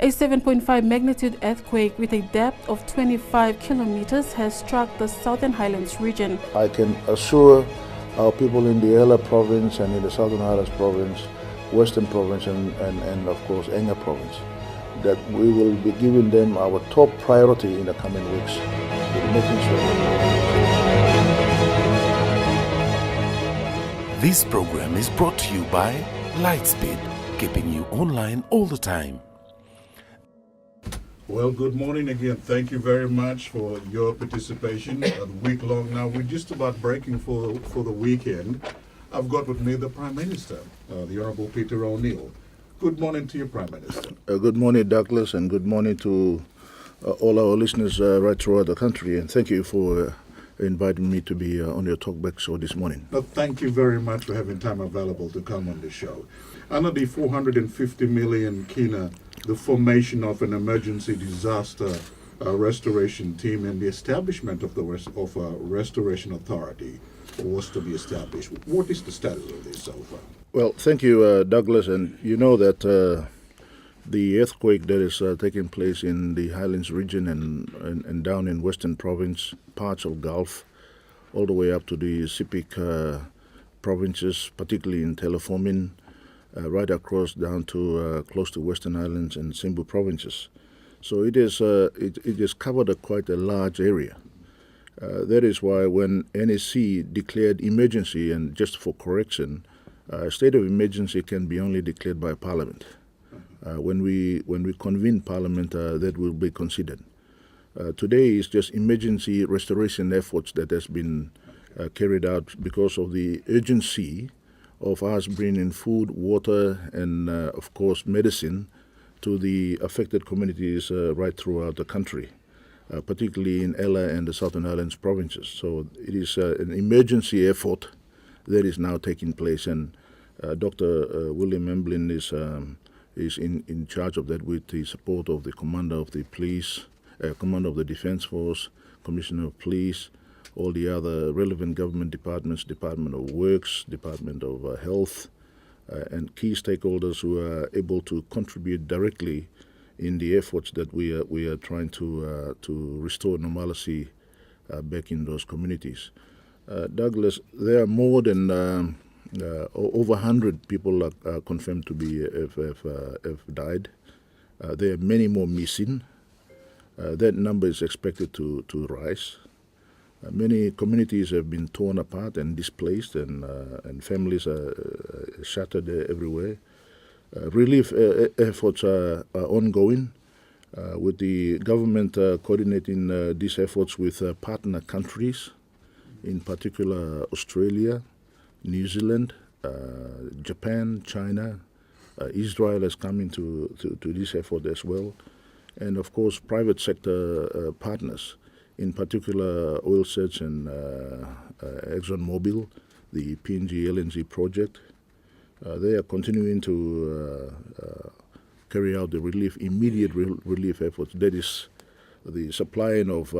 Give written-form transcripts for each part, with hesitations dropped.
A 7.5 magnitude earthquake with a depth of 25 kilometers has struck the Southern Highlands region. I can assure our people in the Ella province and in the Southern Highlands province, Western province and of course Enga province, that we will be giving them our top priority in the coming weeks. Making sure. This program is brought to you by Lightspeed, keeping you online all the time. Well, good morning again. Thank you very much for your participation. A week long now. We're just about breaking for the weekend. I've got with me the Prime Minister, the Honourable Peter O'Neill. Good morning to you, Prime Minister. Good morning, Douglas, and good morning to all our listeners right throughout the country. And thank you for inviting me to be on your talkback show this morning. Thank you very much for having time available to come on the show. Under the 450 million kina, the formation of an emergency disaster restoration team and the establishment of a restoration authority was to be established. What is the status of this so far? Well, thank you, Douglas. And you know that the earthquake that is taking place in the Highlands region and down in Western province, parts of Gulf, all the way up to the Sepik provinces, particularly in Telefomin, right across down to close to Western Islands and Simbu provinces. So it has covered quite a large area. That is why when NSC declared emergency, and just for correction, state of emergency can be only declared by Parliament. When we convene Parliament, that will be considered. Today is just emergency restoration efforts that has been carried out because of the urgency of us bringing food, water, and of course medicine to the affected communities right throughout the country, particularly in Ella and the Southern Highlands provinces. So it is an emergency effort that is now taking place, and Dr. William Emblin is in charge of that with the support of the Commander of the Police, Commander of the Defence Force, Commissioner of Police, all the other relevant government departments, Department of Works, Department of Health, and key stakeholders who are able to contribute directly in the efforts that we are trying to restore normalcy back in those communities. Douglas, there are more than over 100 people are confirmed to be have died. There are many more missing. That number is expected to rise. Many communities have been torn apart and displaced, and families are shattered everywhere. Relief efforts are ongoing, with the government coordinating these efforts with partner countries, in particular Australia, New Zealand, Japan, China. Israel has come into this effort as well, and of course private sector partners, in particular Oil Search and ExxonMobil, the PNG LNG project. They are continuing to carry out the immediate relief efforts. That is the supplying of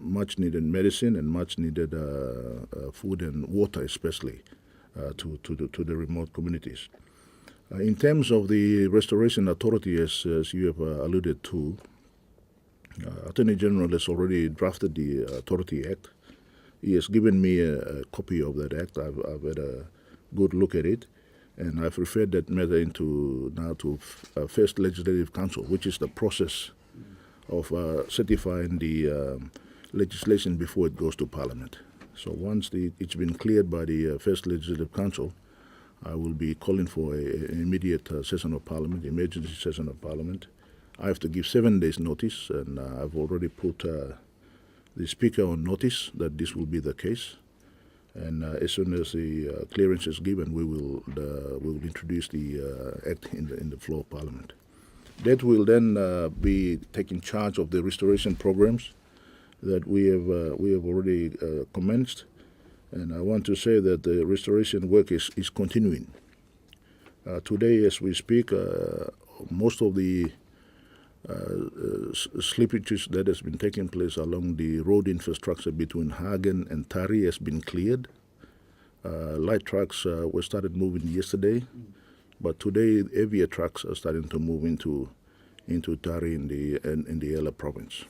much needed medicine and much needed food and water, especially to the remote communities. In terms of the Restoration Authority, as you have alluded to, Attorney General has already drafted the Authority Act. He has given me a copy of that act. I've had a good look at it, and I've referred that matter into First Legislative Council, which is the process of certifying the legislation before it goes to Parliament. So once it's been cleared by the First Legislative Council, I will be calling for an immediate session of Parliament, emergency session of Parliament. I have to give 7 days notice, and I've already put the Speaker on notice that this will be the case. And as soon as the clearance is given, we will introduce the Act in the floor of Parliament. That will then be taking charge of the restoration programs that we have already commenced. And I want to say that the restoration work is continuing. Today, as we speak, most of the slippages that has been taking place along the road infrastructure between Hagen and Tari has been cleared. Light trucks were started moving yesterday. But today, heavier trucks are starting to move into Tari in the Ela province,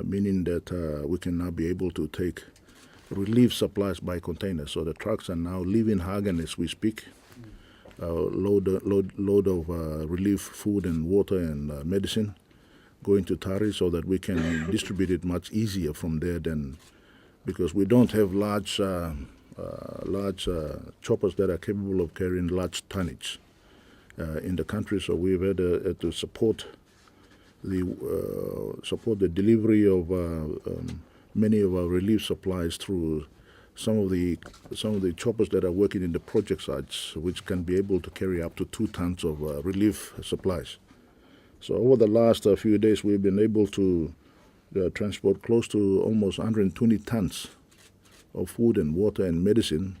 meaning that we can now be able to take relief supplies by container. So the trucks are now leaving Hagen as we speak, load of relief food and water and medicine, going to Tari so that we can distribute it much easier from there than, because we don't have large choppers that are capable of carrying large tonnage in the country. So we've had to support the delivery of many of our relief supplies through some of the choppers that are working in the project sites, which can be able to carry up to 2 tons of relief supplies. So over the last few days, we've been able to transport close to almost 120 tons of food and water and medicine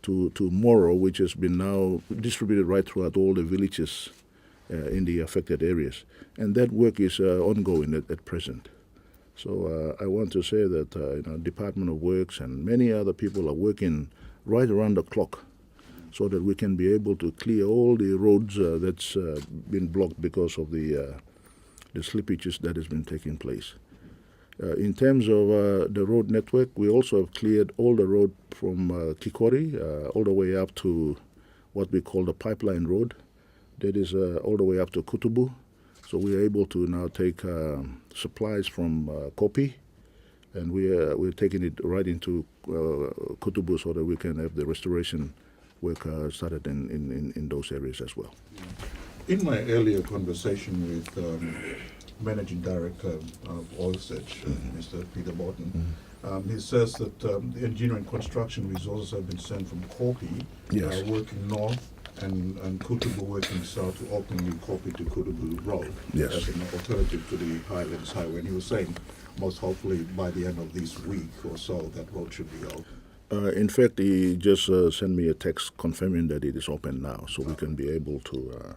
to Moro, which has been now distributed right throughout all the villages in the affected areas. And that work is ongoing at present. So I want to say that Department of Works and many other people are working right around the clock so that we can be able to clear all the roads that's been blocked because of the slippages that has been taking place. In terms of the road network, we also have cleared all the road from Kikori all the way up to what we call the pipeline road. That is all the way up to Kutubu. So we are able to now take supplies from Kopi, and we're taking it right into Kutubu so that we can have the restoration work started in those areas as well. In my earlier conversation with Managing Director of Oilsearch, Mr. Peter Morton, he says that the engineering construction resources have been sent from Kopi, Yes. working north, and Kutubu working south to openly Kopi to Kutubu Road Yes. as an alternative to the Highlands Highway. And he was saying most hopefully by the end of this week or so that road should be open. In fact, he just sent me a text confirming that it is open now, so we can be able to.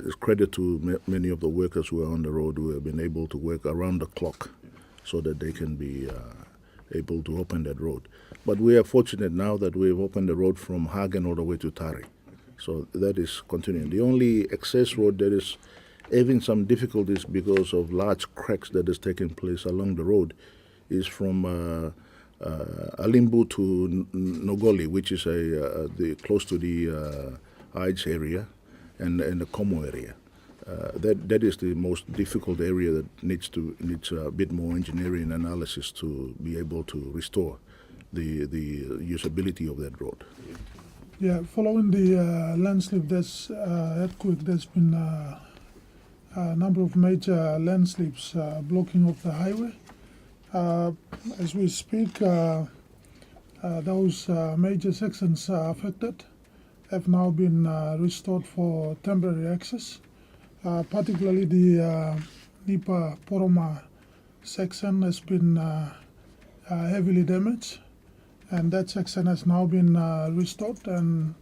It's credit to many of the workers who are on the road who have been able to work around the clock so that they can be able to open that road. But we are fortunate now that we've opened the road from Hagen all the way to Tari. So that is continuing. The only access road that is having some difficulties because of large cracks that is taking place along the road is from Alimbu to Nogoli, which is close to the Aids area and the Como area. That is the most difficult area that needs a bit more engineering analysis to be able to restore the usability of that road. Yeah, following the landslip, earthquake, there's been a number of major landslips blocking off the highway. As we speak, those major sections affected have now been restored for temporary access. Particularly the Nipa Poroma section has been heavily damaged, and that section has now been restored, and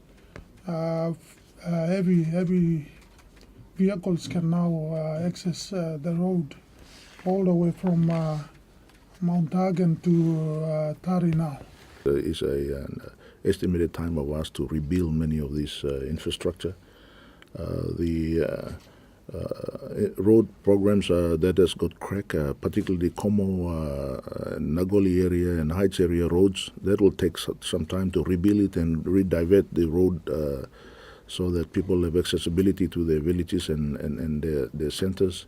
heavy vehicles can now access the road all the way from Mount Hagen to Tari now. There is an estimated time of us to rebuild many of these infrastructure. The road programs that has got crack, particularly Como, Nagoli area and Heights area roads, that will take some time to rebuild it and redivert the road so that people have accessibility to their villages and their centers.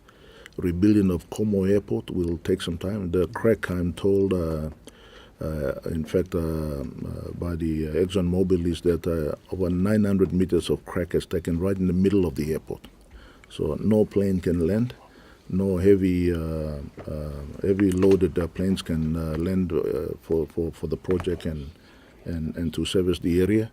Rebuilding of Como Airport will take some time. The crack, I'm told, in fact, by the ExxonMobil is that over 900 meters of crack has taken right in the middle of the airport. So no plane can land, no heavy loaded planes can land for the project and to service the area.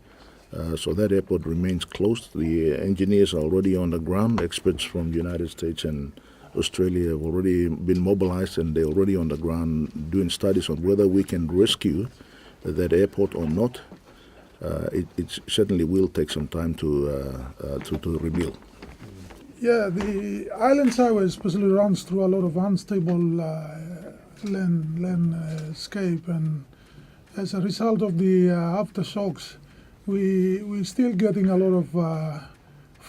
So that airport remains closed. The engineers are already on the ground. Experts from the United States and Australia have already been mobilized, and they're already on the ground doing studies on whether we can rescue that airport or not. It certainly will take some time to rebuild. Yeah, the Islands Highway especially runs through a lot of unstable landscape, and as a result of the aftershocks, we're still getting a lot of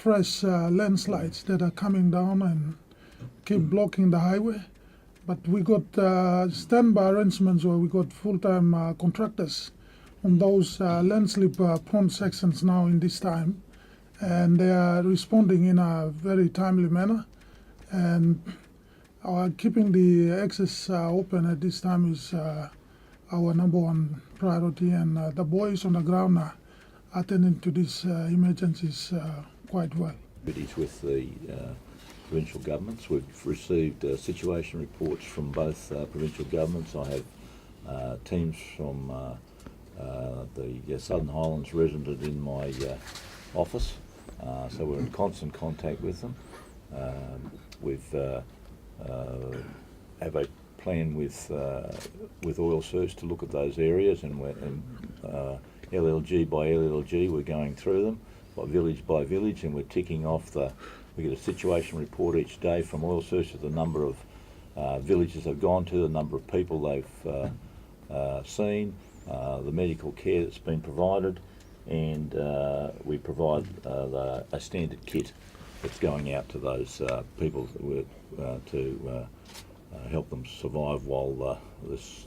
fresh landslides that are coming down and keep blocking the highway. But we got standby arrangements where we got full-time contractors on those landslip prone sections now in this time, and they are responding in a very timely manner. And keeping the access open at this time is our number one priority, and the boys on the ground are attending to these emergencies quite well. With the provincial governments, we've received situation reports from both provincial governments. I have teams from the Southern Highlands resident in my office, so we're in constant contact with them. We've have a plan with Oil Search to look at those areas, and LLG by LLG we're going through them by village, and we're ticking off we get a situation report each day from Oil Search of the number of villages they've gone to, the number of people they've seen, the medical care that's been provided, and we provide a standard kit that's going out to those people to help them survive while this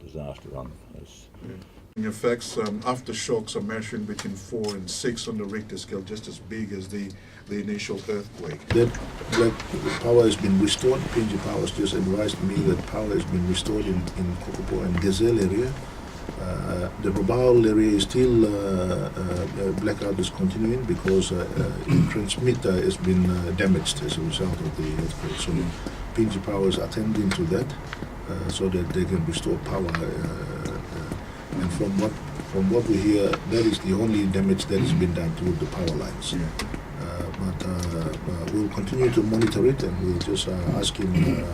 disaster unfolds. In effects, aftershocks are measuring between 4 and 6 on the Richter scale, just as big as the initial earthquake. That power has been restored. PNG Power has just advised me that power has been restored in Kokopo and Gazelle area. The Rabaul area is still blackout is continuing because transmitter has been damaged as a result of the earthquake. So PNG Power is attending to that so that they can restore power. And from what we hear, that is the only damage that has been done to the power lines. But we'll continue to monitor it, and we'll just asking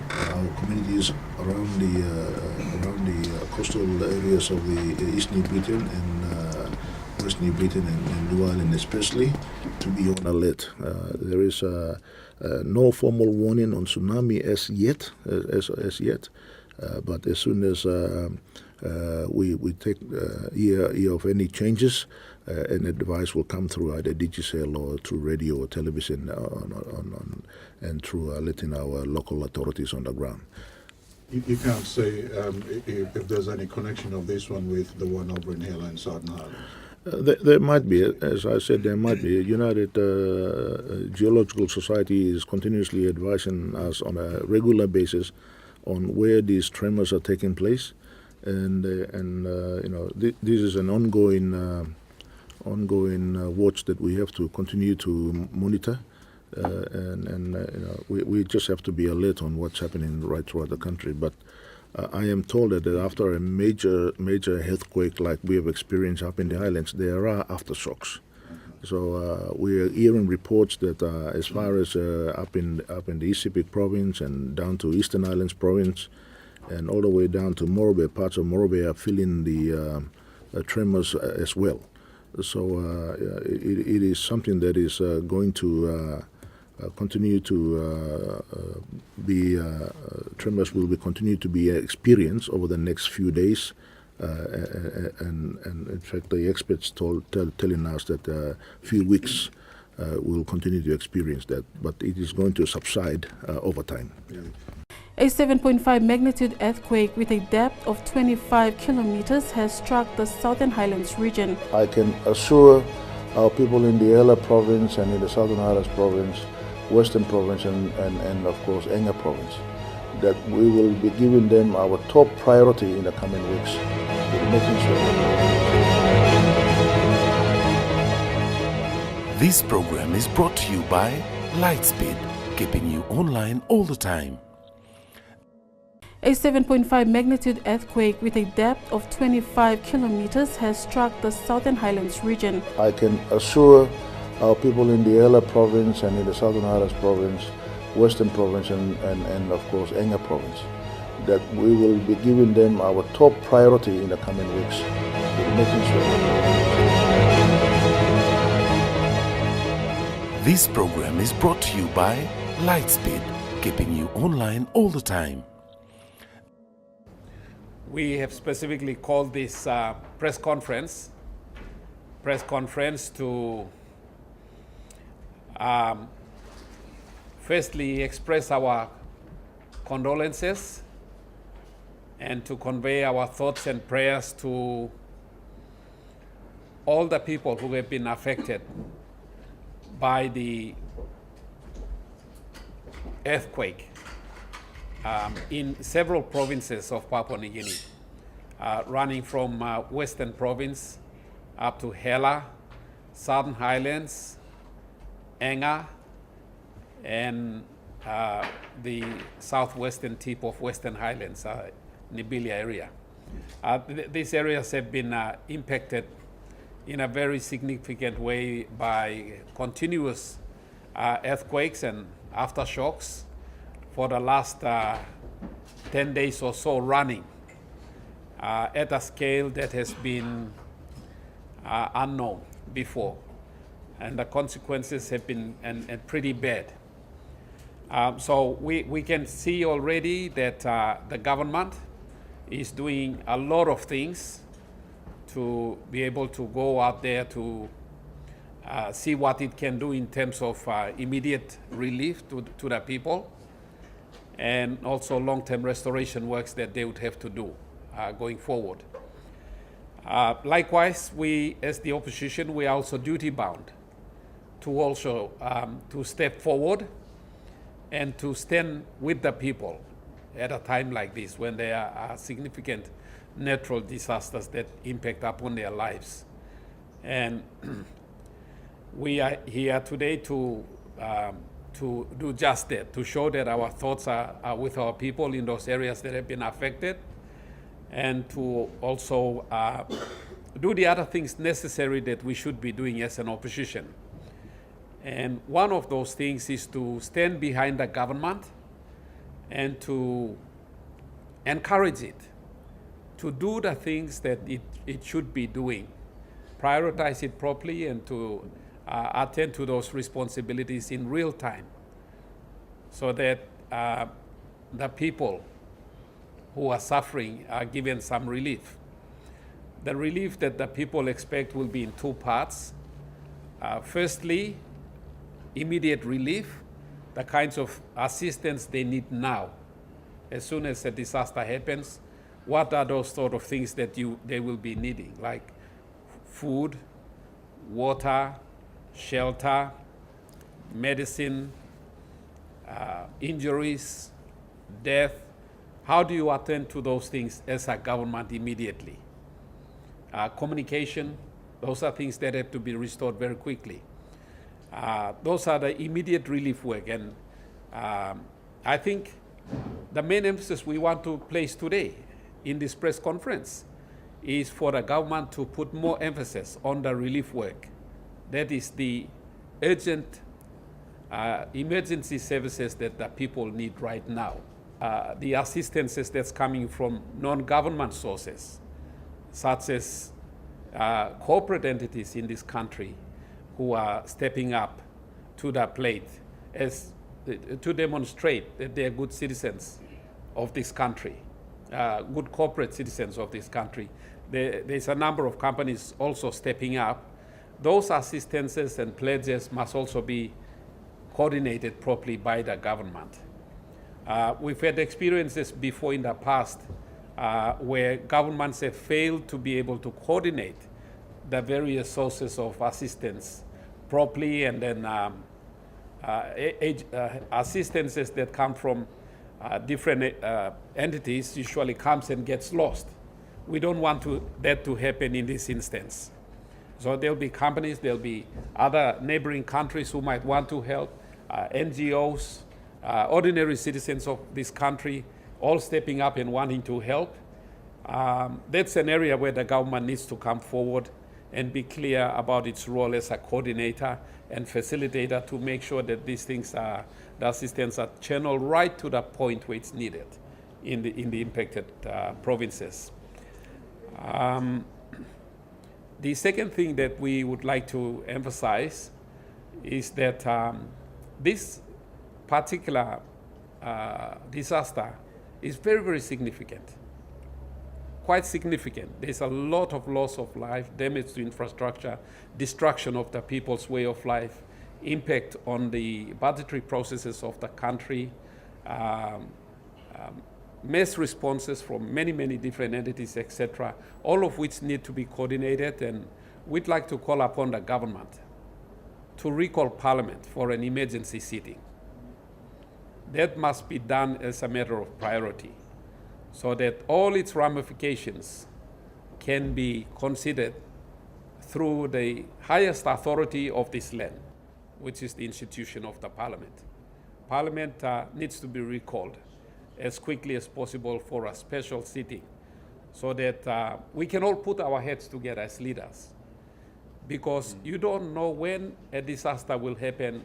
our communities around the coastal areas of the East New Britain and West New Britain and New Ireland especially to be on alert. There is no formal warning on tsunami as yet, but as soon as we take ear of any changes, an advice will come through either Digicel or through radio or television and through letting our local authorities on the ground. You can't say if there's any connection of this one with the one over in Hela and Southern Highlands. There might be, as I said, there might be. United Geological Society is continuously advising us on a regular basis on where these tremors are taking place, and this is an ongoing watch that we have to continue to monitor, we just have to be alert on what's happening right throughout the country. But I am told that after a major earthquake like we have experienced up in the Highlands, there are aftershocks. So we are hearing reports that as far as up in the East Sepik province and down to Eastern Highlands province, and all the way down to Morobe, parts of Morobe are feeling the tremors as well. So it is something that is going to continue to be, tremors will be continue to be experienced over the next few days. And in fact, the experts telling us that a few weeks we'll continue to experience that, but it is going to subside over time. Yeah. A 7.5 magnitude earthquake with a depth of 25 kilometers has struck the Southern Highlands region. I can assure our people in the Ela province and in the Southern Highlands province, Western province and of course Enga province, that we will be giving them our top priority in the coming weeks. Making sure. This program is brought to you by Lightspeed, keeping you online all the time. A 7.5 magnitude earthquake with a depth of 25 kilometers has struck the Southern Highlands region. I can assure our people in the Ela province and in the Southern Highlands province, Western province and of course Enga province, that we will be giving them our top priority in the coming weeks. Making sure. This program is brought to you by Lightspeed, keeping you online all the time. We have specifically called this press conference to firstly express our condolences and to convey our thoughts and prayers to all the people who have been affected by the earthquake in several provinces of Papua New Guinea, running from Western Province up to Hela, Southern Highlands, Enga, and the southwestern tip of Western Highlands, Nibilia area. These areas have been impacted in a very significant way by continuous earthquakes and aftershocks for the last 10 days or so running at a scale that has been unknown before. And the consequences have been and pretty bad. So we can see already that the government is doing a lot of things to be able to go out there to see what it can do in terms of immediate relief to the people, and also long-term restoration works that they would have to do going forward. Likewise, we as the opposition, we are also duty-bound to also to step forward and to stand with the people at a time like this when there are significant natural disasters that impact upon their lives. And we are here today to do just that, to show that our thoughts are with our people in those areas that have been affected, and to also do the other things necessary that we should be doing as an opposition. And one of those things is to stand behind the government and to encourage it to do the things that it should be doing, prioritize it properly, and to attend to those responsibilities in real time, so that the people who are suffering are given some relief. The relief that the people expect will be in two parts. Firstly, immediate relief, the kinds of assistance they need now. As soon as a disaster happens, what are those sort of things that they will be needing, like food, water, shelter, medicine, injuries, death? How do you attend to those things as a government immediately? Communication, those are things that have to be restored very quickly. Those are the immediate relief work. And I think the main emphasis we want to place today in this press conference is for the government to put more emphasis on the relief work. That is the urgent emergency services that the people need right now. The assistances that's coming from non-government sources, such as corporate entities in this country who are stepping up to the plate as to demonstrate that they are good citizens of this country, good corporate citizens of this country. There's a number of companies also stepping up. Those assistances and pledges must also be coordinated properly by the government. We've had experiences before in the past where governments have failed to be able to coordinate the various sources of assistance properly, and then assistances that come from different entities usually comes and gets lost. We don't want that to happen in this instance. So there'll be companies, there'll be other neighboring countries who might want to help, NGOs, ordinary citizens of this country, all stepping up and wanting to help. That's an area where the government needs to come forward and be clear about its role as a coordinator and facilitator to make sure that these things the assistance are channeled right to the point where it's needed in the impacted provinces. The second thing that we would like to emphasize is that this particular disaster is very, very significant, quite significant. There's a lot of loss of life, damage to infrastructure, destruction of the people's way of life impact on the budgetary processes of the country, mass responses from many, many different entities, etc., all of which need to be coordinated. And we'd like to call upon the government to recall Parliament for an emergency sitting. That must be done as a matter of priority so that all its ramifications can be considered through the highest authority of this land, which is the institution of the Parliament. Parliament needs to be recalled as quickly as possible for a special sitting so that we can all put our heads together as leaders, because you don't know when a disaster will happen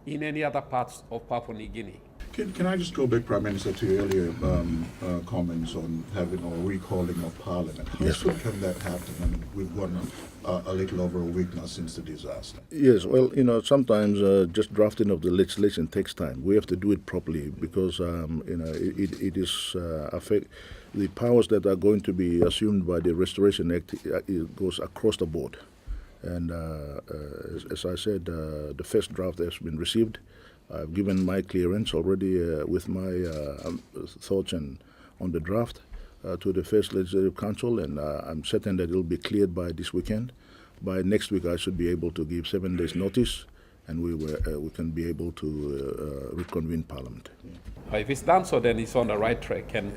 in any other parts of Papua New Guinea. Can I just go back, Prime Minister, to your earlier comments on having or recalling of Parliament? How soon can that happen? I mean, we've gone a little over a week now since the disaster. Yes, well, sometimes just drafting of the legislation takes time. We have to do it properly because, it is affect the powers that are going to be assumed by the Restoration Act. It goes across the board. And as I said, the first draft has been received. I've given my clearance already with my thoughts on the draft to the first Legislative Council, and I'm certain that it will be cleared by this weekend. By next week, I should be able to give 7 days notice, and we can be able to reconvene Parliament. If it's done so, then it's on the right track, and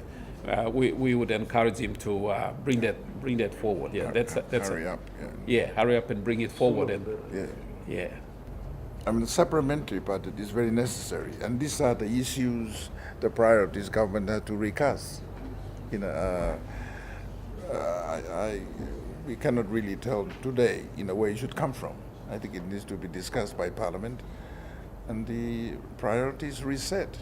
we would encourage him to bring that forward. Yeah, that's hurry up. Yeah, hurry up and bring it forward. And yeah. I mean, the supplementary budget is very necessary, and these are the issues, the priorities government had to recast. We cannot really tell today, where it should come from. I think it needs to be discussed by Parliament, and the priorities reset.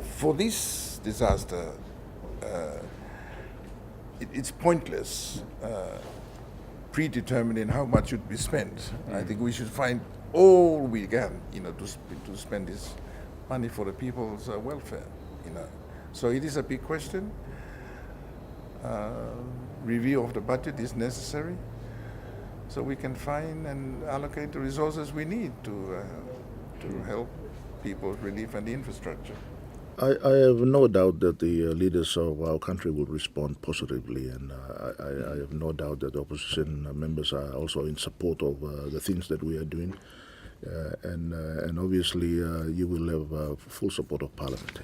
For this disaster, it's pointless predetermining how much should be spent. I think we should find all we can, to spend this money for the people's welfare. So it is a big question. Review of the budget is necessary, so we can find and allocate the resources we need to help people's relief and the infrastructure. I have no doubt that the leaders of our country will respond positively, and I have no doubt that the opposition members are also in support of the things that we are doing, and obviously you will have full support of Parliament.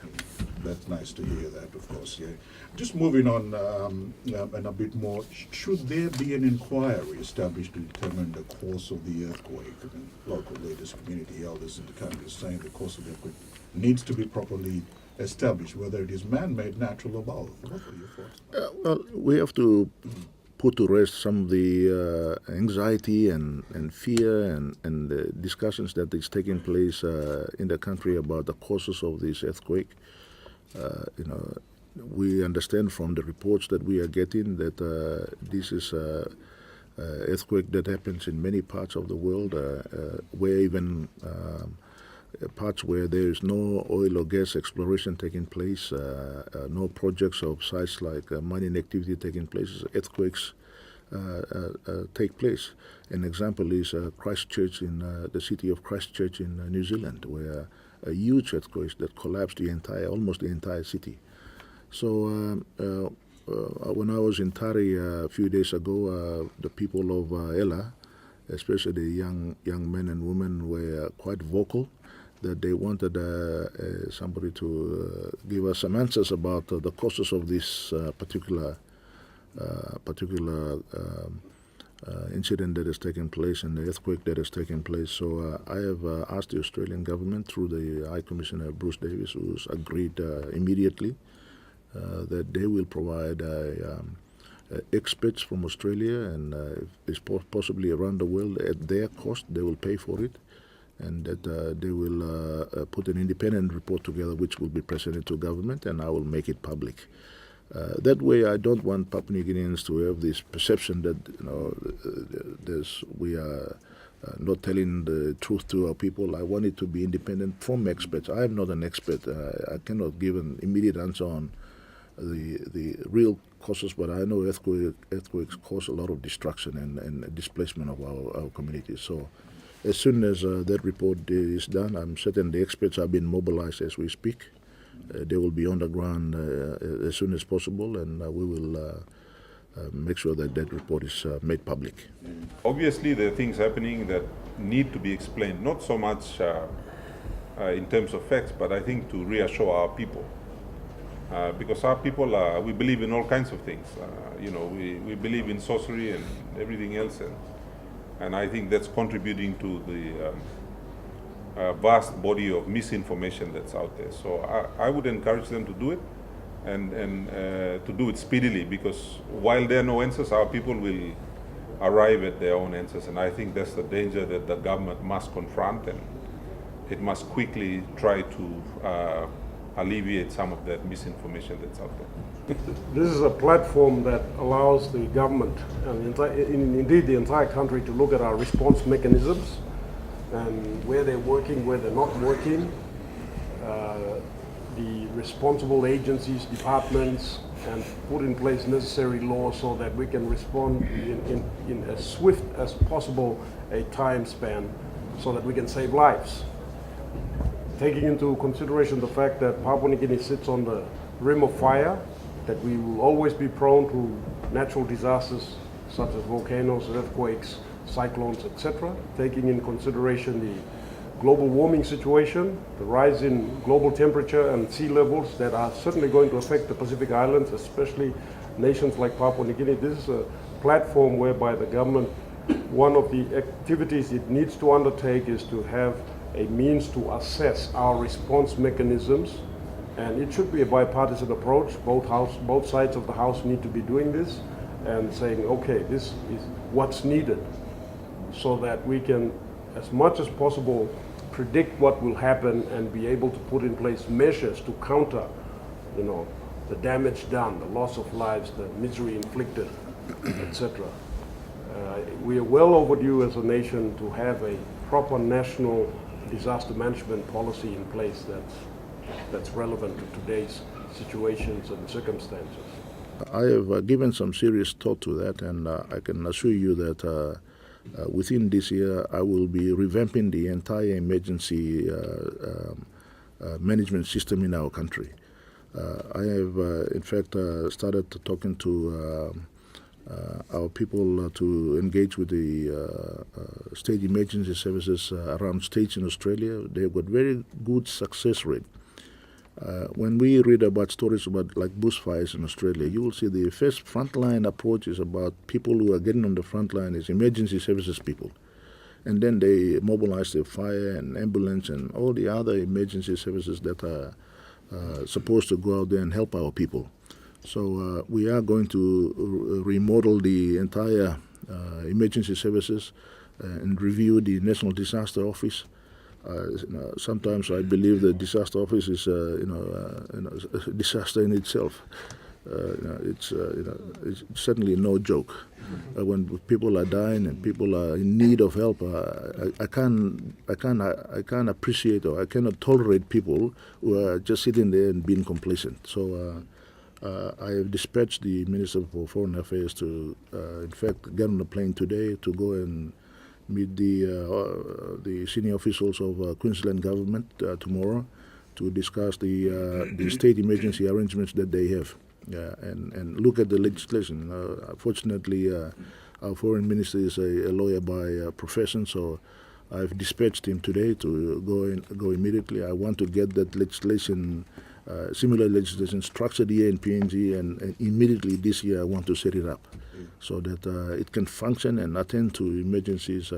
That's nice to hear that, of course. Yeah. Just moving on and a bit more, should there be an inquiry established to determine the cause of the earthquake? I mean, local leaders, community elders in the country are saying the cause of the earthquake needs to be properly established, whether it is man-made, natural, or both. What are your thoughts? Well, we have to put to rest some of the anxiety and fear and the discussions that is taking place in the country about the causes of this earthquake. We understand from the reports that we are getting that this is earthquake that happens in many parts of the world, where even parts where there is no oil or gas exploration taking place, no projects of size like mining activity taking place, earthquakes take place. An example is Christchurch in the city of Christchurch in New Zealand, where a huge earthquake that collapsed almost the entire city. So when I was in Tari a few days ago, the people of Ella, especially the young men and women, were quite vocal that they wanted somebody to give us some answers about the causes of this particular incident that has taken place and the earthquake that has taken place. So I have asked the Australian government through the High Commissioner Bruce Davis, who's agreed immediately that they will provide experts from Australia and if it's possibly around the world at their cost. They will pay for it, and that they will put an independent report together which will be presented to government, and I will make it public. That way, I don't want Papua New Guineans to have this perception that we are not telling the truth to our people. I want it to be independent from experts. I am not an expert. I cannot give an immediate answer on the real causes, but I know earthquakes cause a lot of destruction and displacement of our communities. So as soon as that report is done, I'm certain the experts have been mobilized as we speak. They will be on the ground as soon as possible, and we will make sure that that report is made public. Obviously, there are things happening that need to be explained, not so much in terms of facts, but I think to reassure our people. Because our people, we believe in all kinds of things. We believe in sorcery and everything else, and I think that's contributing to the vast body of misinformation that's out there. So I would encourage them to do it, and to do it speedily, because while there are no answers, our people will arrive at their own answers, and I think that's the danger that the government must confront, and it must quickly try to alleviate some of that misinformation that's out there. This is a platform that allows the government and indeed the entire country to look at our response mechanisms and where they're working, where they're not working, the responsible agencies, departments, and put in place necessary laws so that we can respond in as swift as possible a time span so that we can save lives. Taking into consideration the fact that Papua New Guinea sits on the rim of fire, that we will always be prone to natural disasters such as volcanoes, earthquakes, cyclones, etc. Taking in consideration the global warming situation, the rise in global temperature and sea levels that are certainly going to affect the Pacific Islands, especially nations like Papua New Guinea. This is a platform whereby the government, one of the activities it needs to undertake is to have a means to assess our response mechanisms, and it should be a bipartisan approach. Both sides of the House need to be doing this and saying, okay, this is what's needed, so that we can, as much as possible, predict what will happen and be able to put in place measures to counter, the damage done, the loss of lives, the misery inflicted, etc. We are well overdue as a nation to have a proper national disaster management policy in place that's relevant to today's situations and circumstances. I have given some serious thought to that, and I can assure you that within this year I will be revamping the entire emergency management system in our country. I have in fact started talking to our people to engage with the state emergency services around states in Australia. They've got very good success rate. When we read about stories about like bushfires in Australia, you will see the first frontline approach is about people who are getting on the front line is emergency services people. And then they mobilize the fire and ambulance and all the other emergency services that are supposed to go out there and help our people. So we are going to remodel the entire emergency services and review the National Disaster Office. Sometimes I believe the disaster office is a disaster in itself. It's certainly no joke. When people are dying and people are in need of help, I can't appreciate, or I cannot tolerate people who are just sitting there and being complacent. So I have dispatched the Minister for Foreign Affairs to, in fact, get on a plane today to go and meet the senior officials of Queensland government tomorrow to discuss the state emergency arrangements that they have, and look at the legislation. Fortunately, our foreign minister is a lawyer by profession, so I've dispatched him today to go immediately. I want to get that legislation, similar legislation, structured here in PNG, and immediately this year I want to set it up so that it can function and attend to emergencies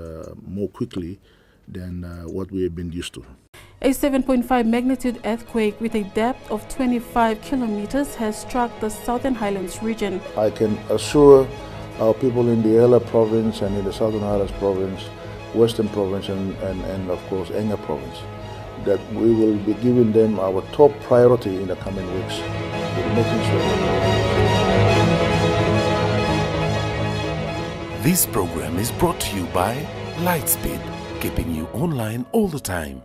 more quickly than what we have been used to. A 7.5 magnitude earthquake with a depth of 25 kilometers has struck the Southern Highlands region. I can assure our people in the Ella province and in the Southern Highlands province, Western province and of course Enga province, that we will be giving them our top priority in the coming weeks. Making sure. This program is brought to you by Lightspeed, keeping you online all the time.